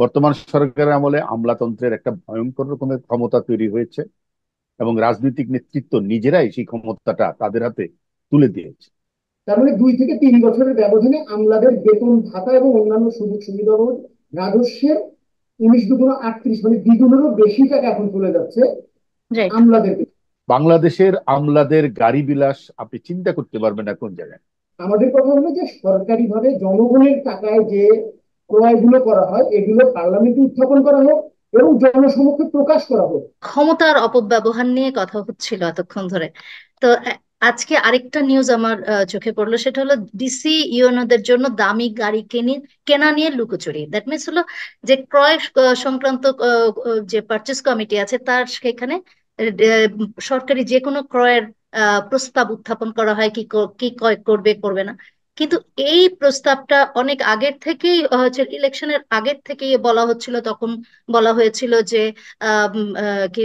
বর্তমান সরকারের আমলে আমলাতন্ত্রের একটা ভয়ঙ্কর রকমের ক্ষমতা তৈরি হয়েছে এবং রাজনৈতিক নেতৃত্ব নিজেরাই সেই ক্ষমতাটা তাদের হাতে তুলে দিয়েছে। তার মানে 2 থেকে 3 বছরের ব্যবধানে আমলাদের বেতন ভাতা এবং অন্যান্য সুযোগ সুবিধা বাবদ রাজস্বের 19 × 2 = 38, মানে দ্বিগুণেরও বেশি টাকা এখন চলে যাচ্ছে রাইট। আমলাদের। বাংলাদেশের আমলাদের গাড়ি বিলাস আপনি চিন্তা করতে পারবেন না কোন জায়গায়। আমাদের কথা হলো যে সরকারি ভাবে জনগণের টাকায় যে ক্রয়গুলো করা হয় এগুলো পার্লামেন্টে উত্থাপন করা হোক এবং জনসমক্ষে প্রকাশ করা হোক। ক্ষমতার অপব্যবহার নিয়ে কথা হচ্ছিল এতক্ষণ ধরে। তো আজকে আরেকটা নিউজ আমার চোখে পড়লো, সেটা হলো ডিসি ইউনোদের জন্য দামি গাড়ি কেনা নিয়ে লুকোচুরি। দ্যাট মিনস হলো যে ক্রয় সংক্রান্ত যে পারচেস কমিটি আছে তার সেখানে সরকারি যে কোনো ক্রয়ের প্রস্তাব উত্থাপন করা হয়, কি ক্রয় করবে করবে না। কিন্তু এই প্রস্তাবটা অনেক আগের থেকেই হচ্ছে, ইলেকশনের আগের থেকেই বলা হচ্ছিল। তখন বলা হয়েছিল যে কি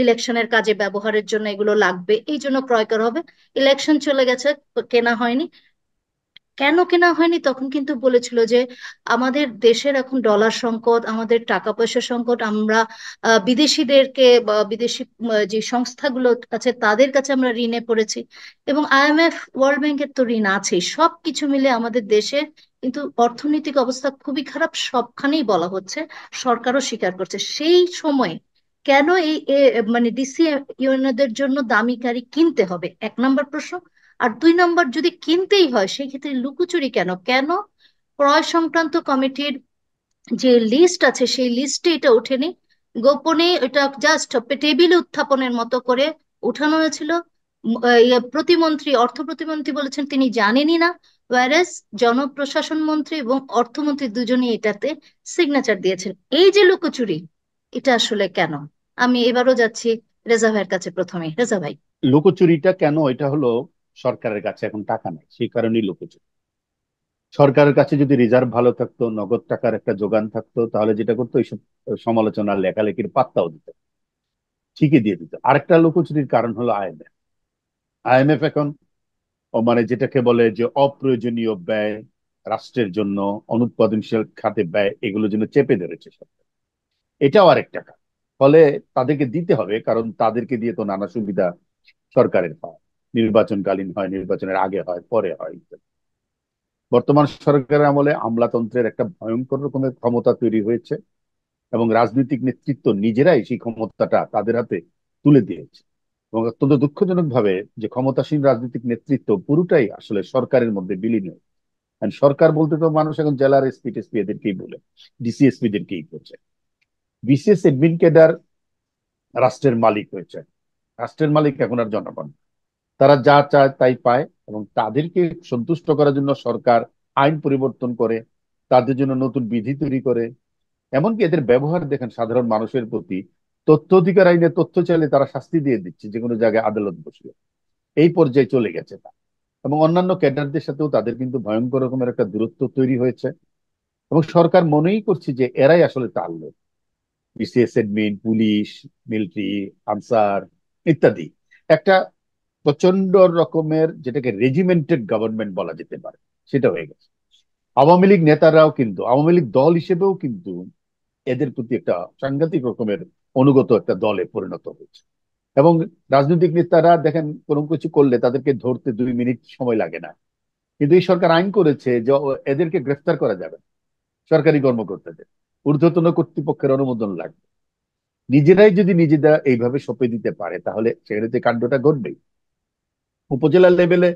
ইলেকশনের কাজে ব্যবহারের জন্য এগুলো লাগবে, এই জন্য ক্রয় করা হবে। ইলেকশন চলে গেছে, কেনা হয়নি। কেন কেনা হয়নি? তখন কিন্তু বলেছিল যে আমাদের দেশের এখন ডলার সংকট, আমাদের টাকা পয়সা সংকট, আমরা বিদেশিদেরকে বা বিদেশি যে সংস্থাগুলো আছে তাদের কাছে আমরা ঋণে পড়েছি, এবং আইএমএফ ওয়ার্ল্ড ব্যাংকের তো ঋণ আছেই। সব কিছু মিলে আমাদের দেশে কিন্তু অর্থনৈতিক অবস্থা খুবই খারাপ, সবখানেই বলা হচ্ছে, সরকারও স্বীকার করছে। সেই সময়ে কেন মানে ডিসি ইউনিয়নদের জন্য দামি গাড়ি কিনতে হবে, 1 নম্বর প্রশ্ন। আর 2 নম্বর, যদি কিনতেই হয় সেই ক্ষেত্রে লুকোচুরি কেন? কেন ক্রয় সংক্রান্ত কমিটির যে লিস্ট আছে সেই লিস্টে এটা ওঠেনি? গোপনে এটা জাস্ট টেবিলে উত্থাপনের মতো করে উঠানো হয়েছিল। প্রতিমন্ত্রী, অর্থ প্রতিমন্ত্রী বলেছেন তিনি জানেনই না, ওয়ারেস জনপ্রশাসন মন্ত্রী এবং অর্থমন্ত্রী দুজনেই এটাতে সিগনেচার দিয়েছেন। এই যে লুকোচুরি, এটা আসলে কেন? আমি এবারও যাচ্ছি রেজা ভাইয়ের কাছে। প্রথমে রেজা ভাই। লুকোচুরিটা কেন? এটা হলো সরকারের কাছে এখন টাকা নেই, সেই কারণেই লুকোচুরি। সরকারের কাছে যদি রিজার্ভ ভালো থাকতো, নগদ টাকার একটা যোগান থাকতো, তাহলে যেটা করতো এইসব সমালোচনা লেখালেখির পাত্তাও দিত, ঠিকই দিয়ে দিত। আরেকটা লুকোচুরির কারণ হলো আইএমএফ। আইএমএফ এখন মানে যেটাকে বলে যে অপ্রয়োজনীয় ব্যয়, রাষ্ট্রের জন্য অনুৎপাদনশীল খাতে ব্যয়, এগুলোর জন্য চেপে ধরেছে সরকার। এটাও আরেকটা কারণ। ফলে তাদেরকে দিতে হবে, কারণ তাদেরকে দিয়ে তো নানা সুবিধা সরকারের হয়, নির্বাচনকালীন হয়, নির্বাচনের আগে হয়, পরে হয় ইত্যাদি। বর্তমান সরকারের আমলে আমলাতন্ত্রের একটা ভয়ঙ্কর রকমের ক্ষমতা তৈরি হয়েছে এবং রাজনৈতিক নেতৃত্ব নিজেরাই সেই ক্ষমতাটা তাদের হাতে তুলে দিয়েছে। এবং অত্যন্ত দুঃখজনক ভাবে যে ক্ষমতাসীন রাজনৈতিক নেতৃত্ব পুরোটাই আসলে সরকারের মধ্যে বিলীন হয়েছে। And সরকার বলতে তো মানুষ এখন জেলার এসপি টেসপি এদেরকেই বলে, ডিসিএসপি দেরকেই করছে। বিসিএস এডমিন ক্যাডার রাষ্ট্রের মালিক হয়েছে। রাষ্ট্রের মালিক এখন আর জনগণ। তারা যা চায় তাই পায়, এবং তাদেরকে সন্তুষ্ট করার জন্য সরকার আইন পরিবর্তন করে, তাদের জন্য নতুন বিধি তৈরি করে। এমনকি এদের ব্যবহার দেখেন সাধারণ মানুষের প্রতি। তথ্য অধিকার আইনে তথ্য চাইলে তারা শাস্তি দিয়ে দিচ্ছে যে কোনো জায়গায় আদালত বসলে। এই পর্যায়ে চলে গেছে তা। এবং অন্যান্য ক্যাডারদের সাথেও তাদের কিন্তু ভয়ঙ্কর রকমের একটা দূরত্ব তৈরি হয়েছে। এবং সরকার মনেই করছে যে এরাই আসলে তার লোক। BCS admin, police, military, answer ইত্যাদি। একটা প্রচন্ড রকমের যেটাকে রেজিমেন্টেড গভর্নমেন্ট বলা যেতে পারে, সেটা হয়ে গেছে। আওয়ামী লীগ নেতারাও কিন্তু, আওয়ামী লীগ দল হিসেবেও কিন্তু এদের প্রতি একটা সাংঘাতিক রকমের অনুগত একটা দলে পরিণত হয়েছে। এবং রাজনৈতিক নেতারা দেখেন কোনো কিছু করলে তাদেরকে ধরতে 2 মিনিট সময় লাগে না। কিন্তু এই সরকার আইন করেছে যে এদেরকে গ্রেফতার করা যাবে না, সরকারি কর্মকর্তাদের ঊর্ধ্বতন কর্তৃপক্ষের অনুমোদন লাগবে। নিজেরাই যদি নিজেরা এইভাবে সঁপে দিতে পারে তাহলে সেখানে যে কাণ্ডটা ঘটবেই। উপজেলা লেভেলে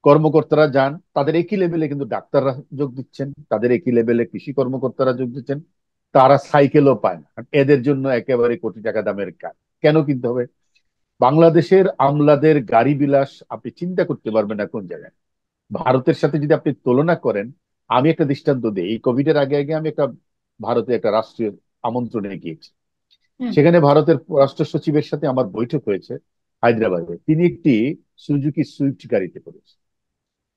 কর্মকর্তারা যান, তাদের একই লেভেলে কিন্তু ডাক্তাররা যোগ দিচ্ছেন, তাদের একই লেভেলে কৃষি কর্মকর্তারা যোগ দিচ্ছেন। তারা সাইকেলও পায় না, আর এদের জন্য একেবারে কোটি টাকা দামের কাজ। কেন কিনতে হবে? বাংলাদেশের আমলাদের গাড়ি বিলাস আপনি চিন্তা করতে পারবেন না কোন জায়গায়। ভারতের সাথে যদি আপনি তুলনা করেন, আমি একটা দৃষ্টান্ত দিই। এই কোভিড এর আগে আগে আমি একটা ভারতে একটা রাষ্ট্রীয় আমন্ত্রণে গিয়েছি। হুম। সেখানে ভারতের রাষ্ট্র সচিবের সাথে আমার বৈঠক হয়েছে হায়দ্রাবাদে। তিনি একটি সুজুকি সুইফট গাড়িতে করেছেন।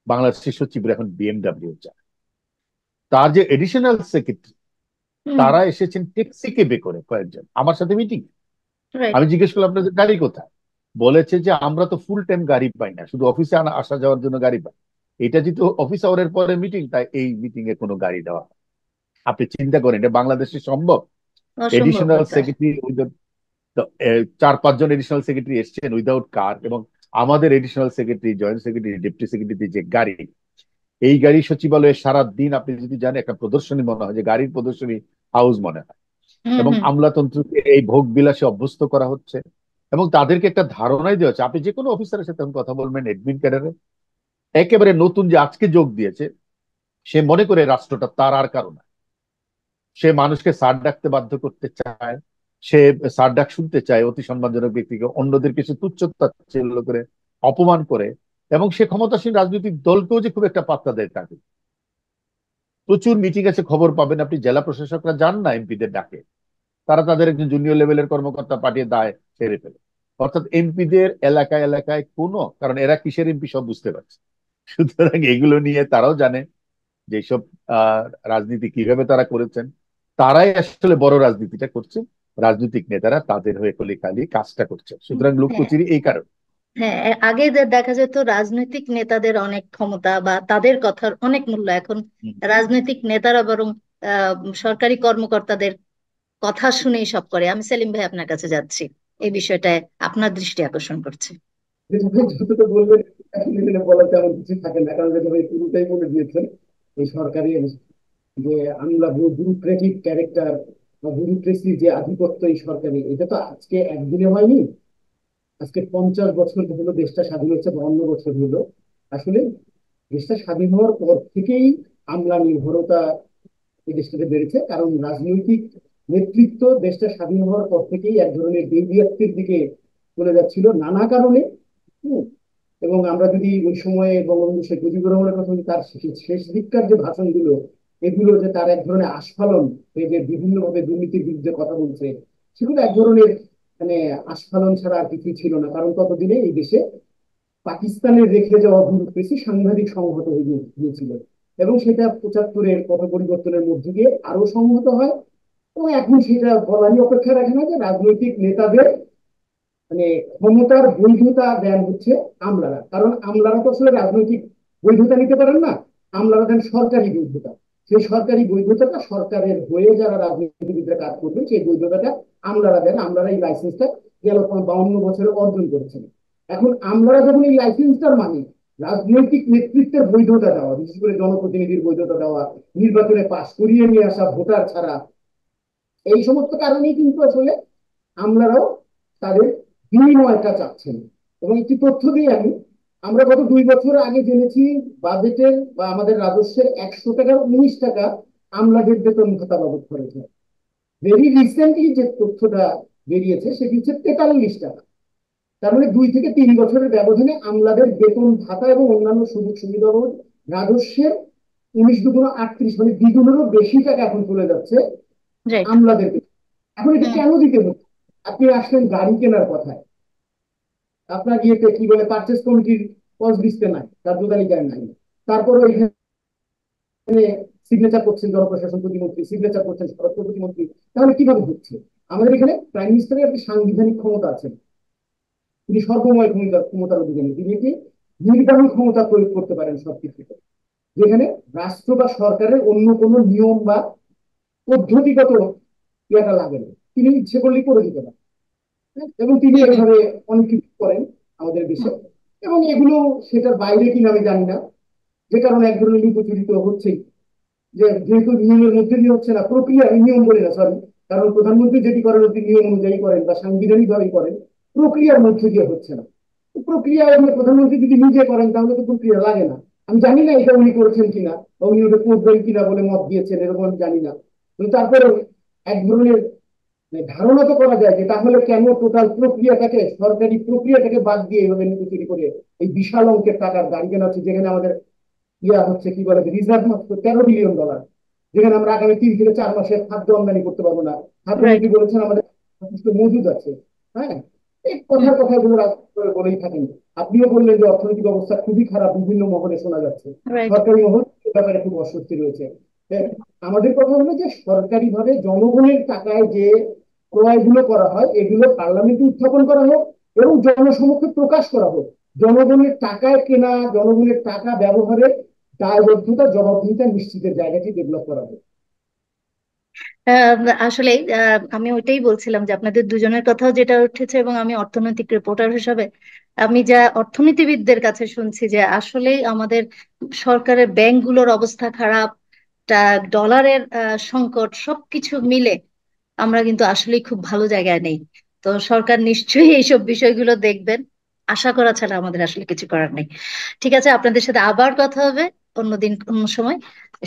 বাংলাদেশের সচিবরা এখন বিএমডাব্লিউ চায়। তার যে এডিশনাল সেক্রেটারি, হুম। তারা এসেছেন ট্যাক্সিকে বে করে কয়েকজন আমার সাথে মিটিং। রাইট। আমি জিজ্ঞেস করলাম আপনাদের গাড়ি কোথায়? বলেছে যে আমরা তো ফুল টাইম গাড়ি পাই না, শুধু অফিসে আসা যাওয়ার জন্য গাড়ি পাই। এটা যেহেতু অফিস আওয়ারের পরে মিটিং, তাই এই মিটিং এ কোনো গাড়ি দেওয়া হয়। আপনি চিন্তা করেন এটা বাংলাদেশে সম্ভব? অসম্ভব এডিশনাল ব্যাপার। সেক্রেটারি, 4-5 জন এডিশনাল সেক্রেটারি এসছেন উইদাউট কার, এবং আমাদের additional secretary, joint secretary, deputy secretary যে গাড়ি, এই গাড়ি সচিবালয়ে সারা দিন আপনি যদি জানেন একটা প্রদর্শনী মনে হয়, যে গাড়ির প্রদর্শনী হাউস মনে হয়। হুম এবং হুম। আমলাতন্ত্রকে এই ভোগ বিলাসে অভ্যস্ত করা হচ্ছে, এবং তাদেরকে একটা ধারণাই দেওয়া হচ্ছে। আপনি যে কোনো অফিসারের সাথে এখন কথা বলবেন এডমিন ক্যাডারে, একেবারে নতুন যে আজকে যোগ দিয়েছে, সে মনে করে রাষ্ট্রটা তার আর কারণ না। সে মানুষকে স্যার ডাকতে বাধ্য করতে চায়, সে স্যার ডাক শুনতে চায়, অতি সম্মানজনক ব্যক্তিকে অন্যদের কিছু তুচ্ছ-তাচ্ছিল্য করে অপমান করে। এবং সে ক্ষমতাসীন রাজনৈতিক দলকেও যে খুব একটা পাত্তা দেয় তাকে। প্রচুর মিটিং আছে, খবর পাবেন আপনি, জেলা প্রশাসকরা যান না এমপিদের ডাকে, তারা তাদের একজন জুনিয়র লেভেলের কর্মকর্তা পাঠিয়ে দায় সেরে ফেলে। অর্থাৎ এমপিদের এলাকায় এলাকায় কোনো, কারণ এরা কিসের এমপি সব বুঝতে পারছে, সুতরাং এগুলো নিয়ে তারাও জানে যেসব আহ রাজনীতি কিভাবে তারা করেছেন। তারাই আসলে বড় রাজনীতিটা করছে, রাজনৈতিক নেতারা তাদের হয়ে খালি খালি কাজটা করছে, সুতরাং হ্যাঁ লুকোচুরি এই কারণে। হ্যাঁ, আগে দেখা যেত রাজনৈতিক নেতাদের অনেক ক্ষমতা বা তাদের কথার অনেক মূল্য। এখন হুম। রাজনৈতিক নেতারা বরং আহ, সরকারি কর্মকর্তাদের কথা শুনেই সব করে। আমি সেলিম ভাই আপনার কাছে যাচ্ছি, এই বিষয়টায় আপনার দৃষ্টি আকর্ষণ করছে। যেটা ভাই যতটা বলবেন আসলে এখানে বলার তেমন কিছু থাকে না, কারণ যেটা ভাই পুরোটাই বলে দিয়েছেন। এই সরকারি যে আমলা ব্যুরোক্রেটিক ক্যারেক্টার বা ব্যুরোক্রেসি যে আধিপত্য এই সরকারি, এটা তো আজকে একদিনে হয়নি। আজকে 50 বছর হলো দেশটা স্বাধীন হচ্ছে, 52 বছর হলো। আসলে দেশটা স্বাধীন হওয়ার পর থেকেই আমলা নির্ভরতা এই দেশটাতে বেড়েছে, কারণ রাজনৈতিক নেতৃত্ব দেশটা স্বাধীন হওয়ার পর থেকেই এক ধরনের দেউলিয়াত্বের দিকে চলে যাচ্ছিল নানা কারণে। হুম। এবং আমরা যদি ওই সময়ে বঙ্গবন্ধু শেখ মুজিবুর রহমানের কথা বলি, তার শেষ দিককার যে ভাষণগুলো, এগুলো যে তার এক ধরনের আস্ফালন, এই যে বিভিন্ন ভাবে দুর্নীতির বিরুদ্ধে কথা বলছে, সেগুলো এক ধরনের মানে আস্ফালন ছাড়া আর কিছুই ছিল না। কারণ ততদিনে এই দেশে পাকিস্তানের রেখে যাওয়া ব্যুরোক্রেসি সাংঘাতিক সংহত হয়ে গিয়েছিল, এবং সেটা 75-এর পট পরিবর্তনের মধ্যে দিয়ে আরো সংহত হয়। এবং এখন সেটা বলারই অপেক্ষা রাখে না যে রাজনৈতিক নেতাদের মানে ক্ষমতার বৈধতা দেন হচ্ছে আমলারা, কারণ আমলারা তো আসলে রাজনৈতিক বৈধতা নিতে পারেন না, আমলারা দেন সরকারি বৈধতা। সেই সরকারি বৈধতাটা সরকারের হয়ে যারা রাজনীতিবিদরা কাজ করবেন সেই বৈধতাটা আমলারা দেন। আমলারা এই লাইসেন্সটা গেল 52 বছরে অর্জন করেছেন। এখন আমলারা যখন এই লাইসেন্সটার মানে রাজনৈতিক নেতৃত্বের বৈধতা দেওয়া, বিশেষ করে জনপ্রতিনিধির বৈধতা দেওয়া, নির্বাচনে পাশ করিয়ে নিয়ে আসা ভোটার ছাড়া, এই সমস্ত কারণেই কিন্তু আসলে আমলারাও তাদের বিনিময়টা চাচ্ছেন। এবং একটি তথ্য দিই আমি, আমরা গত 2 বছর আগে জেনেছি বাজেটের বা আমাদের রাজস্বের 100 টাকার 19 টাকা আমলাদের বেতন ভাতা বাবদ খরচ হয়। ভেরি রিসেন্টলি যে তথ্যটা বেরিয়েছে সেটি হচ্ছে 43 টাকা। তার মানে 2 থেকে 3 বছরের ব্যবধানে আমলাদের বেতন ভাতা এবং অন্যান্য সুযোগ সুবিধা বাবদ রাজস্বের 19 × 38 মানে দ্বিগুণেরও বেশি টাকা এখন চলে যাচ্ছে রাইট। আমলাদের। এখন এটা হুম। কেন দিতে হচ্ছে? আপনি আসলেন গাড়ি কেনার কথায়, আপনার ইয়েতে কি বলে পারচেস কমিটির পজ লিস্টে নাই, কার্যতালিকায় নাই। তারপরে এখানে সিগনেচার করছেন জনপ্রশাসন প্রতিমন্ত্রী, সিগনেচার করছেন স্বরাষ্ট্র প্রতিমন্ত্রী। তাহলে কিভাবে হচ্ছে? আমাদের এখানে প্রাইম মিনিস্টারের একটি সাংবিধানিক ক্ষমতা আছে, তিনি সর্বময় ক্ষমতার অধিকারী, তিনি একটি নির্বাহী ক্ষমতা প্রয়োগ করতে পারেন সবকিছুতে, যেখানে রাষ্ট্র বা সরকারের অন্য কোনো নিয়ম বা পদ্ধতিগত ইয়েটা লাগে না, তিনি ইচ্ছে করলেই করে দিতে পারেন। এবং তিনি হুম হুম এইভাবে অনেক কিছু করেন আমাদের দেশে। হুম। এবং এগুলো সেটার বাইরে কিনা আমি জানি না, যে কারণে এক ধরনের লুকোচুরি তো হচ্ছেই। যে যেহেতু নিয়মের মধ্যে দিয়ে হচ্ছে না, প্রক্রিয়া, নিয়ম বলে না সরি, কারণ প্রধানমন্ত্রী যেটি করেন অতি নিয়ম অনুযায়ী করেন বা সাংবিধানিক ভাবেই করেন, প্রক্রিয়ার মধ্যে দিয়ে হচ্ছে না। প্রক্রিয়া প্রধানমন্ত্রী যদি নিজে করেন তাহলে তো প্রক্রিয়া লাগে না। আমি জানি না এটা উনি করেছেন কিনা বা উনি ওটা করবেন কিনা বলে মত দিয়েছেন, এরকম আমি জানি না। কিন্তু তারপরে এক ধরনের ধারণা তো করা যায় যে তাহলে কেন টোটাল প্রক্রিয়াটাকে, সরকারি প্রক্রিয়াটাকে বাদ দিয়ে এইভাবে তৈরি করে এই বিশাল অঙ্কের টাকার গাড়ি কেনা হচ্ছে, যেখানে আমাদের ইয়া হচ্ছে কি বলে রিজার্ভ মাত্র 13 বিলিয়ন ডলার, যেখানে আমরা আগামী 3 থেকে 4 মাসে খাদ্য আমদানি করতে পারবো না। রাইট। খাদ্যমন্ত্রী বলেছেন আমাদের যথেষ্ট মজুদ আছে। হ্যাঁ, এই হুম কথাগুলো রাজনীতি বলেই থাকেন। আপনিও বললেন যে অর্থনৈতিক অবস্থা খুবই খারাপ, বিভিন্ন মহলে শোনা যাচ্ছে, রাইট। সরকারি মহল এ ব্যাপারে খুব অস্বস্তি রয়েছে। আমাদের কথা হলো যে সরকারি ভাবে জনগণের টাকায় যে ক্রয়গুলো করা হয় এগুলো পার্লামেন্টে উত্থাপন করা হোক এবং জনসমক্ষে প্রকাশ করা হোক। জনগণের টাকায় কেনা, জনগণের টাকা ব্যবহারের দায়বদ্ধতা জবাবদিহিতা নিশ্চিতের জায়গাটি ডেভেলপ করা হোক। আহ, আসলে আমি ওইটাই বলছিলাম যে আপনাদের দুজনের কথাও যেটা উঠেছে, এবং আমি অর্থনৈতিক রিপোর্টার হিসাবে আমি যা অর্থনীতিবিদদের কাছে শুনছি যে আসলেই আমাদের সরকারের ব্যাংকগুলোর অবস্থা খারাপ, ডলারের সংকট, সবকিছু মিলে আমরা কিন্তু আসলেই খুব ভালো জায়গায় নেই। তো সরকার নিশ্চয়ই এইসব বিষয়গুলো দেখবেন, আশা করা ছাড়া আমাদের আসলে কিছু করার নেই। ঠিক আছে, আপনাদের সাথে আবার কথা হবে অন্যদিন অন্য সময়।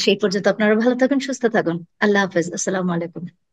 সেই পর্যন্ত আপনারা ভালো থাকুন, সুস্থ থাকুন। আল্লাহ হাফেজ, আসসালামু আলাইকুম।